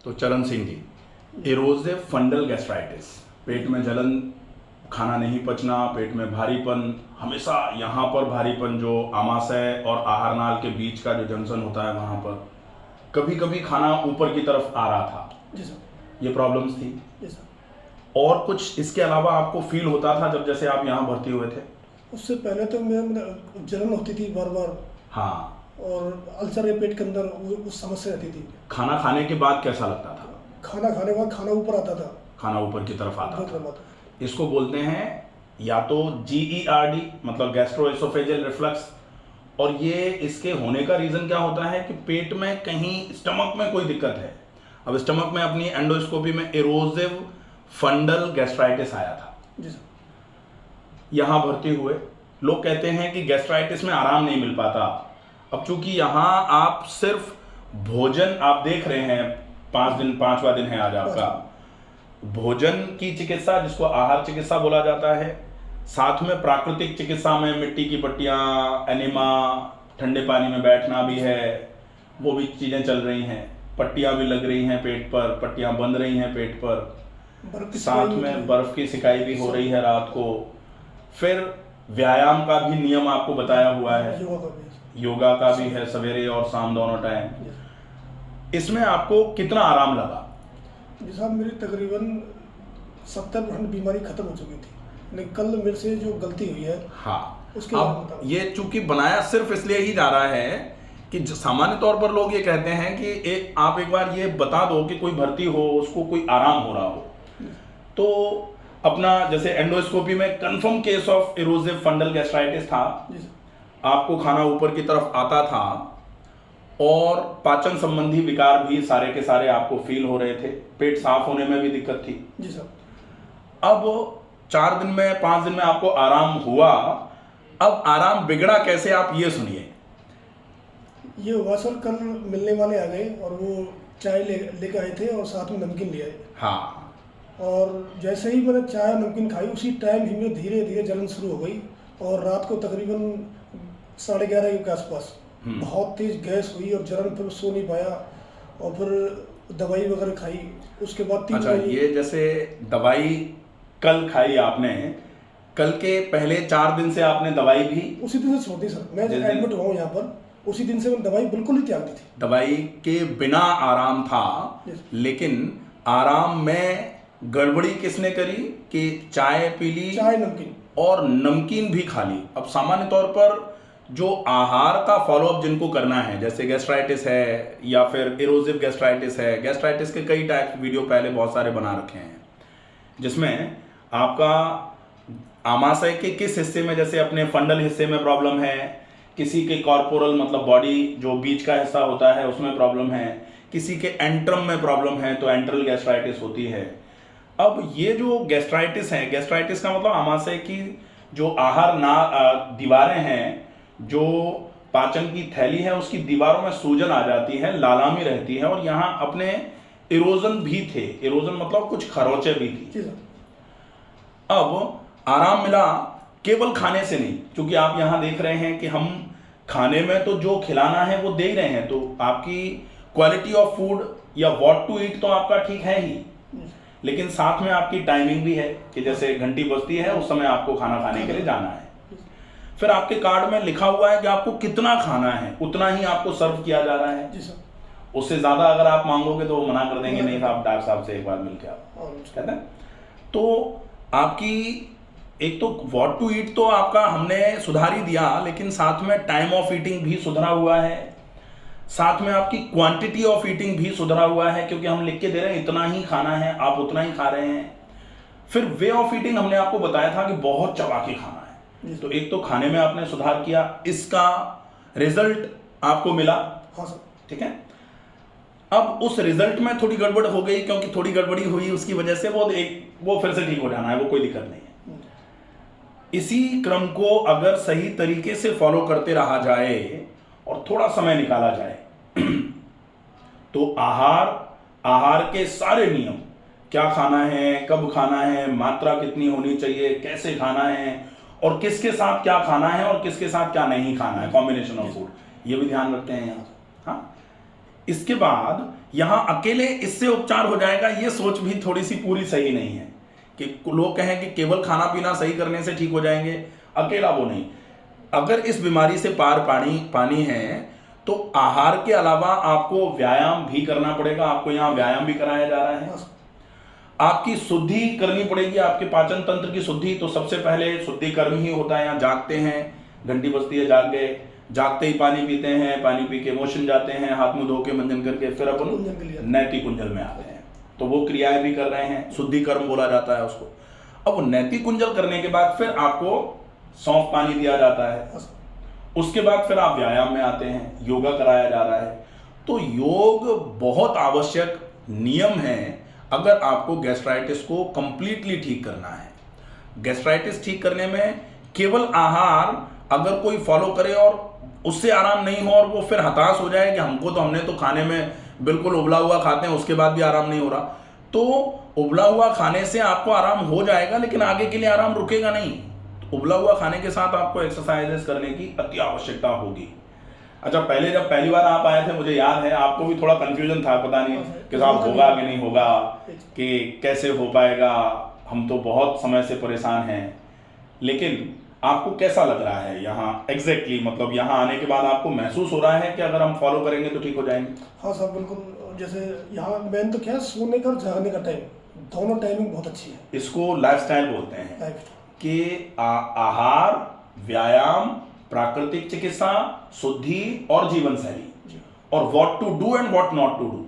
तो चरण Singh ji, erosive फंडल gastritis, पेट में जलन, खाना नहीं पचना, पेट में भारीपन, हमेशा यहाँ पर भारीपन, जो आमाशय और आहार नाल के बीच का जो जंक्शन होता है वहाँ पर, कभी कभी खाना ऊपर की तरफ आ रहा था। जी सर। ये प्रॉब्लम्स थी। जी सर। और कुछ इसके अलावा आपको फील होता था जब जैसे आप यहाँ भर्ती हुए थे? उससे पहले तो मेरा जलन होती थी बार बार। हाँ। और अल्सर है पेट के अंदर, उस समस्या रहती थी। खाना खाने के बाद कैसा लगता था? खाना खाने के बाद खाना ऊपर आता था। खाना ऊपर की तरफ आता था। था। इसको बोलते हैं या तो GERD, मतलब गैस्ट्रोएसोफेजियल रिफ्लक्स। और ये इसके होने का रीज़न क्या होता है कि पेट में कहीं स्टमक में कोई दिक्कत है। अब स्टमक में अपनी एंडोस्कोपी में इरोसिव फंडल गैस्ट्राइटिस आया था। जी सर। यहाँ भर्ती हुए, लोग कहते हैं कि गैस्ट्राइटिस में आराम नहीं मिल पाता। अब चूंकि यहाँ आप सिर्फ भोजन, आप देख रहे हैं 5वां दिन है आज आपका, भोजन की चिकित्सा जिसको आहार चिकित्सा बोला जाता है, साथ में प्राकृतिक चिकित्सा में मिट्टी की पट्टियाँ, एनिमा, ठंडे पानी में बैठना भी है, वो भी चीज़ें चल रही हैं। पट्टियाँ भी लग रही हैं पेट पर, पट्टियाँ बंध रही हैं पेट पर, साथ में बर्फ की सिकाई भी हो रही है रात को। फिर व्यायाम का भी नियम आपको बताया हुआ है, योगा का भी है, सवेरे और शाम दोनों टाइम। इसमें आपको कितना आराम लगा? जी साहब, मेरी तकरीबन 70% बीमारी खत्म हो चुकी थी, लेकिन कल मेरे से जो गलती हुई है, हाँ, उसके अब ये चूंकि बनाया सिर्फ इसलिए ही जा रहा है कि सामान्य तौर पर लोग ये कहते हैं कि आप एक बार ये बता दो कि कोई भर्ती हो, उसको कोई आराम हो रहा हो, तो अपना जैसे एंडोस्कोपी में confirm case of erosive फंडल gastritis था, आपको खाना ऊपर की तरफ आता था और पाचन संबंधी विकार भी सारे के सारे आपको फील हो रहे थे, पेट साफ होने में भी दिक्कत थी। जी सर। अब 4 दिन में 5 दिन में आपको आराम हुआ। अब आराम बिगड़ा कैसे, आप ये सुनिए। ये हुआ सर, कल मिलने वाले आ गए और वो चाय लेके आए थे और साथ में नमकीन ले आए। हाँ। और जैसे ही मैंने चाय नमकीन खाई, उसी टाइम ही में धीरे धीरे जलन शुरू हो गई और रात को तकरीबन 11:30 के आसपास बहुत तेज गैस हुई और जलन, फिर सो नहीं पाया और फिर दवाई वगैरह खाई। उसके बाद 3 अच्छा, ये जैसे दवाई कल खाई आपने, कल के पहले 4 दिन से आपने दवाई भी उसी दिन से छोड़ दी सर। मैं जब एडमिट हुआ यहाँ पर, उसी दिन से मैंने दवाई बिल्कुल ही त्याग दी थी। दवाई के बिना आराम था, लेकिन आराम में गड़बड़ी किसने करी कि चाय पी ली, चाय नमकीन और नमकीन भी खा ली। अब सामान्य तौर पर जो आहार का फॉलोअप जिनको करना है, जैसे गैस्ट्राइटिस है या फिर इरोसिव गैस्ट्राइटिस है, गैस्ट्राइटिस के कई टाइप वीडियो पहले बहुत सारे बना रखे हैं, जिसमें आपका आमाशय के किस हिस्से में, जैसे अपने फंडल हिस्से में प्रॉब्लम है, किसी के कॉर्पोरल मतलब बॉडी जो बीच का हिस्सा होता है उसमें प्रॉब्लम है, किसी के एंट्रम में प्रॉब्लम है तो एंट्रल गैस्ट्राइटिस होती है। अब ये जो गैस्ट्राइटिस है, गैस्ट्राइटिस का मतलब आमाशय की जो आहार दीवारें हैं, जो पाचन की थैली है, उसकी दीवारों में सूजन आ जाती है, लालामी रहती है, और यहाँ अपने इरोजन भी थे। इरोजन मतलब कुछ खरोचे भी थी। अब आराम मिला केवल खाने से नहीं, क्योंकि आप यहाँ देख रहे हैं कि हम खाने में तो जो खिलाना है वो दे ही रहे हैं, तो आपकी क्वालिटी ऑफ फूड या व्हाट टू ईट तो आपका ठीक है ही, लेकिन साथ में आपकी टाइमिंग भी है कि जैसे घंटी बजती है उस समय आपको खाना खाने के लिए जाना है। फिर आपके कार्ड में लिखा हुआ है कि आपको कितना खाना है, उतना ही आपको सर्व किया जा रहा है। जी सर। उससे ज्यादा अगर आप मांगोगे तो वो मना कर देंगे, नहीं साहब, डॉक्टर साहब से एक बार मिलकर आप कहते हैं। तो आपकी एक तो व्हाट टू ईट तो आपका हमने सुधार ही दिया, लेकिन साथ में टाइम ऑफ ईटिंग भी सुधरा हुआ है, साथ में आपकी क्वांटिटी ऑफ ईटिंग भी सुधरा हुआ है, क्योंकि हम लिख के दे रहे हैं इतना ही खाना है, आप उतना ही खा रहे हैं। फिर वे ऑफ ईटिंग हमने आपको बताया था कि बहुत चबा के खाना है, तो एक तो खाने में आपने सुधार किया, इसका रिजल्ट आपको मिला। हाँ सर। ठीक है। अब उस रिजल्ट में थोड़ी गड़बड़ हो गई, क्योंकि थोड़ी गड़बड़ी हुई उसकी वजह से वो फिर से ठीक हो जाना है, वो कोई दिक्कत नहीं है। इसी क्रम को अगर सही तरीके से फॉलो करते रहा जाए और थोड़ा समय निकाला जाए तो आहार के सारे नियम, क्या खाना है, कब खाना है, मात्रा कितनी होनी चाहिए, कैसे खाना है, और किसके साथ क्या खाना है और किसके साथ क्या नहीं खाना है, कॉम्बिनेशन ऑफ फूड, ये भी ध्यान रखते हैं यहाँ। हाँ, इसके बाद यहाँ अकेले इससे उपचार हो जाएगा, ये सोच भी थोड़ी सी पूरी सही नहीं है कि लोग कहें कि केवल खाना पीना सही करने से ठीक हो जाएंगे, अकेला वो नहीं। अगर इस बीमारी से पार पानी है तो आहार के अलावा आपको व्यायाम भी करना पड़ेगा। आपको यहाँ व्यायाम भी कराया जा रहा है। आपकी शुद्धि करनी पड़ेगी, आपके पाचन तंत्र की शुद्धि। तो सबसे पहले शुद्धिकर्म ही होता है। यहाँ जागते हैं, घंटी बजती है, जाग गए, जागते ही पानी पीते हैं, पानी पी के मोशन जाते हैं, हाथ मुंह धो के मंजन करके फिर अपन नैतिक कुंजल में आते हैं। तो वो क्रियाएं भी कर रहे हैं, शुद्धिकर्म बोला जाता है उसको। अब नैतिक कुंजल करने के बाद फिर आपको सौंफ पानी दिया जाता है। उसके बाद फिर आप व्यायाम में आते हैं, योगा कराया जा रहा है। तो योग बहुत आवश्यक नियम है अगर आपको गैस्ट्राइटिस को कंप्लीटली ठीक करना है। गैस्ट्राइटिस ठीक करने में केवल आहार अगर कोई फॉलो करे और उससे आराम नहीं हो और वो फिर हताश हो जाए कि हमने तो खाने में बिल्कुल उबला हुआ खाते हैं, उसके बाद भी आराम नहीं हो रहा, तो उबला हुआ खाने से आपको आराम हो जाएगा लेकिन आगे के लिए आराम रुकेगा नहीं। तो उबला हुआ खाने के साथ आपको एक्सरसाइजेस करने की अति आवश्यकता होगी। अच्छा, पहले जब पहली बार आप आए थे, मुझे याद है आपको भी थोड़ा कंफ्यूजन था, पता नहीं कि साहब होगा कि नहीं होगा, कि कैसे हो पाएगा, हम तो बहुत समय से परेशान हैं। लेकिन आपको कैसा लग रहा है यहाँ एग्जैक्टली, मतलब यहाँ आने के बाद आपको महसूस हो रहा है कि अगर हम फॉलो करेंगे तो ठीक हो जाएंगे? हाँ साहब, बिल्कुल। जैसे यहाँ मेन तो क्या है, सोने का और जागने का टाइम, दोनों टाइमिंग बहुत अच्छी है। इसको लाइफस्टाइल बोलते हैं कि आहार, व्यायाम, प्राकृतिक चिकित्सा, शुद्धि और जीवन शैली, और what to do and what not to do,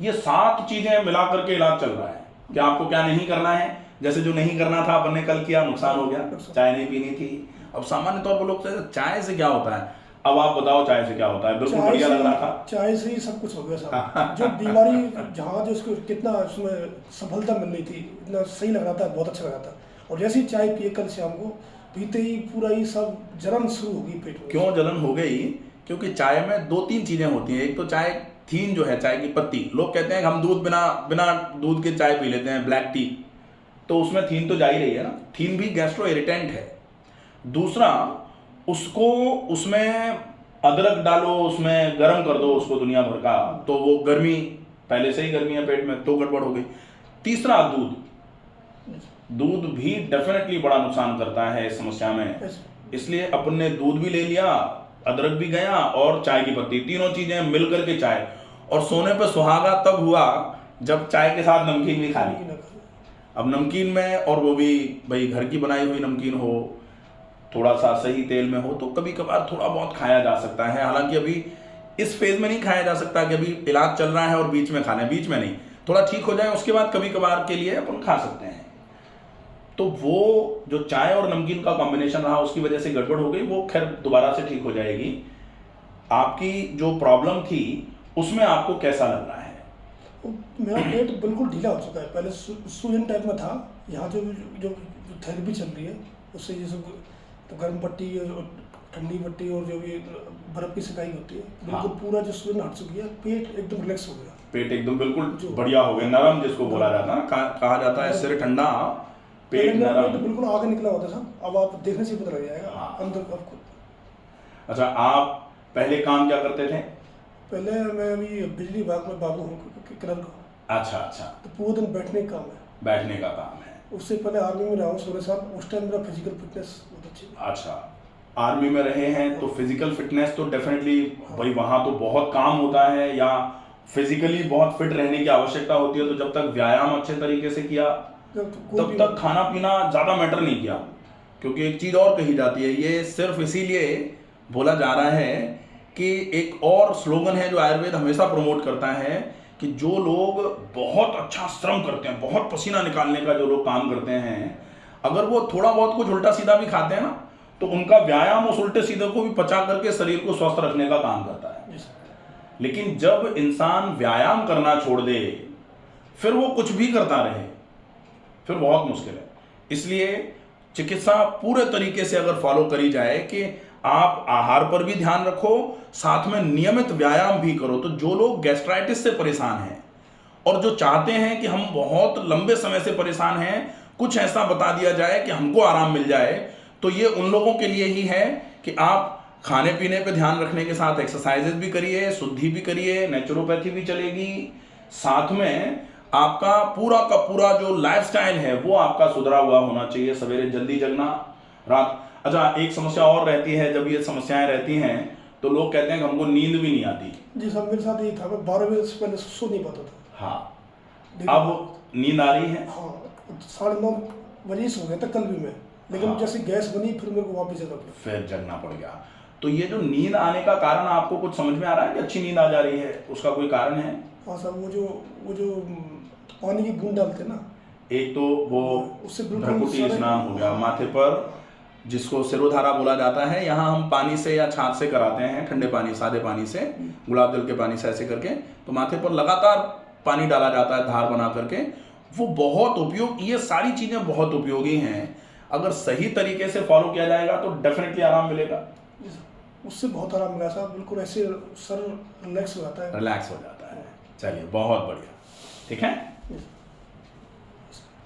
ये 7 चीजें मिला करके इलाज चल रहा है कि आपको क्या नहीं करना है। जैसे जो नहीं करना था अपन ने कल किया, नुकसान हो गया, चाय नहीं पीनी थी। अब सामान्य तौर पर लोग कहते चाय से क्या होता है, अब आप बताओ चाय से क्या होता है। बिल्कुल बढ़िया लग रहा था, चाय से ही सब कुछ हो गया साहब। जो बीमारी जहाँ जो उसको कितना उसमें सफलता मिल रही थी, इतना सही लग रहा था, बहुत अच्छा लग रहा था। और जैसे ही चाय पिए कल शाम को, पीते ही पूरा ही सब जलन शुरू हो गई पेट में। क्यों जलन हो गई? क्योंकि चाय में 2-3 चीजें होती हैं। एक तो चाय थीन जो है, चाय की पत्ती, लोग कहते हैं कि हम दूध बिना दूध के चाय पी लेते हैं, ब्लैक टी, तो उसमें थीन तो जा ही रही है ना। थीन भी गैस्ट्रो इरिटेंट है। दूसरा, उसमें अदरक डालो, उसमें गर्म कर दो उसको दुनिया भर का, तो वो गर्मी, पहले से ही गर्मी है पेट में, तो गड़बड़ हो गई। तीसरा, दूध भी डेफिनेटली बड़ा नुकसान करता है इस समस्या में। इसलिए अपन ने दूध भी ले लिया, अदरक भी गया और चाय की पत्ती, तीनों चीजें मिल करके चाय। और सोने पे सुहागा तब हुआ जब चाय के साथ नमकीन भी खा ली। अब नमकीन में, और वो भी भाई घर की बनाई हुई नमकीन हो, थोड़ा सा सही तेल में हो, तो कभी कभार थोड़ा बहुत खाया जा सकता है। हालांकि अभी इस फेज में नहीं खाया जा सकता कि अभी इलाज चल रहा है और बीच में खाना है, बीच में नहीं, थोड़ा ठीक हो जाए उसके बाद कभी कभार के लिए अपन खा सकते हैं। तो वो जो चाय और नमकीन का कॉम्बिनेशन रहा, उसकी वजह से गड़बड़ हो गई, वो खैर दोबारा से ठीक हो जाएगी। आपकी जो प्रॉब्लम थी उसमें आपको कैसा लग रहा है? मेरा पेट बिल्कुल ढीला हो चुका है। पहले सूजन टाइप में था। यहाँ जो थेरेपी चल रही है उससे, जैसे तो गर्म पट्टी, ठंडी पट्टी और जो भी बर्फ की सिकाई होती है, बिल्कुल पूरा जो सूजन हट चुकी है, पेट एकदम रिलैक्स हो गया। पेट एकदम बिल्कुल बढ़िया हो गया, नरम जिसको बोला जाता है, कहा जाता है सिर ठंडा, पेट नरम, बिल्कुल आगे निकला होता था। अब आप देखने से पता लग जाएगा अंदर आपको। अच्छा, आप पहले काम क्या करते थे? पहले मैं अभी बिजली विभाग में बाबू हूँ क्लर्क। अच्छा, तो पूरे दिन बैठने का काम है। बैठने का काम है। उससे पहले आर्मी में रहा हूँ 16 साल। उस टाइम मेरा फिजिकल फिटनेस बहुत अच्छी। अच्छा, आर्मी में रहे हैं तो फिजिकल फिटनेस तो डेफिनेटली भाई वहाँ तो बहुत काम होता है, या फिजिकली बहुत फिट रहने की आवश्यकता होती है। तो जब तक व्यायाम अच्छे तरीके से किया तब तक खाना पीना ज़्यादा मैटर नहीं किया। क्योंकि एक चीज़ और कही जाती है, ये सिर्फ इसीलिए बोला जा रहा है कि एक और स्लोगन है जो आयुर्वेद हमेशा प्रमोट करता है कि जो लोग बहुत अच्छा श्रम करते हैं, बहुत पसीना निकालने का जो लोग काम करते हैं, अगर वो थोड़ा बहुत कुछ उल्टा सीधा भी खाते हैं ना, तो उनका व्यायाम उस उल्टे सीधे को भी पचा करके शरीर को स्वस्थ रखने का काम करता है। लेकिन जब इंसान व्यायाम करना छोड़ दे, फिर वो कुछ भी करता रहे, फिर बहुत मुश्किल है। इसलिए चिकित्सा पूरे तरीके से अगर फॉलो करी जाए कि आप आहार पर भी ध्यान रखो, साथ में नियमित व्यायाम भी करो, तो जो लोग गैस्ट्राइटिस से परेशान हैं और जो चाहते हैं कि हम बहुत लंबे समय से परेशान हैं, कुछ ऐसा बता दिया जाए कि हमको आराम मिल जाए, तो ये उन लोगों के लिए ही है कि आप खाने पीने पे ध्यान रखने के साथ एक्सरसाइजेज भी करिए, शुद्धि भी करिए, नेचुरोपैथी भी चलेगी, साथ में आपका पूरा का पूरा जो लाइफस्टाइल है वो आपका सुधरा हुआ होना चाहिए। सवेरे जल्दी जगना, रात। अच्छा, एक समस्या और रहती है, जब ये समस्याएं रहती हैं तो लोग कहते हैं कि हमको नींद भी नहीं आती। जी साहब, मेरे साथ यही था, मैं 12 बजे से पहले सो नहीं पाता था। हाँ, अब नींद आ रही है? हाँ, 9:30 बजे सो गया था कल भी मैं, लेकिन हाँ। जैसे गैस बनी फिर मेरे को वापस जगना पड़ा। फिर जगना पड़ गया। तो ये जो नींद आने का कारण आपको कुछ समझ में आ रहा है कि अच्छी नींद आ जा रही है, उसका कोई कारण है? हाँ साहब, वो जो पानी की बूंद डालते हैं ना, एक तो वो उससे बिल्कुल भ्रकुटी सारे- स्नान हो गया माथे पर, जिसको सिरोधारा बोला जाता है। यहाँ हम पानी से या छाछ से कराते हैं, ठंडे पानी, सादे पानी से, गुलाब जल के पानी से ऐसे करके, तो माथे पर लगातार पानी डाला जाता है धार बना करके। वो बहुत उपयोग, ये सारी चीज़ें बहुत उपयोगी हैं। अगर सही तरीके से फॉलो किया जाएगा तो डेफिनेटली आराम मिलेगा। उससे बहुत आराम मिला साहब, बिल्कुल ऐसे सर रिलैक्स हो जाता है। रिलैक्स हो जाता है। चलिए, बहुत बढ़िया, ठीक है।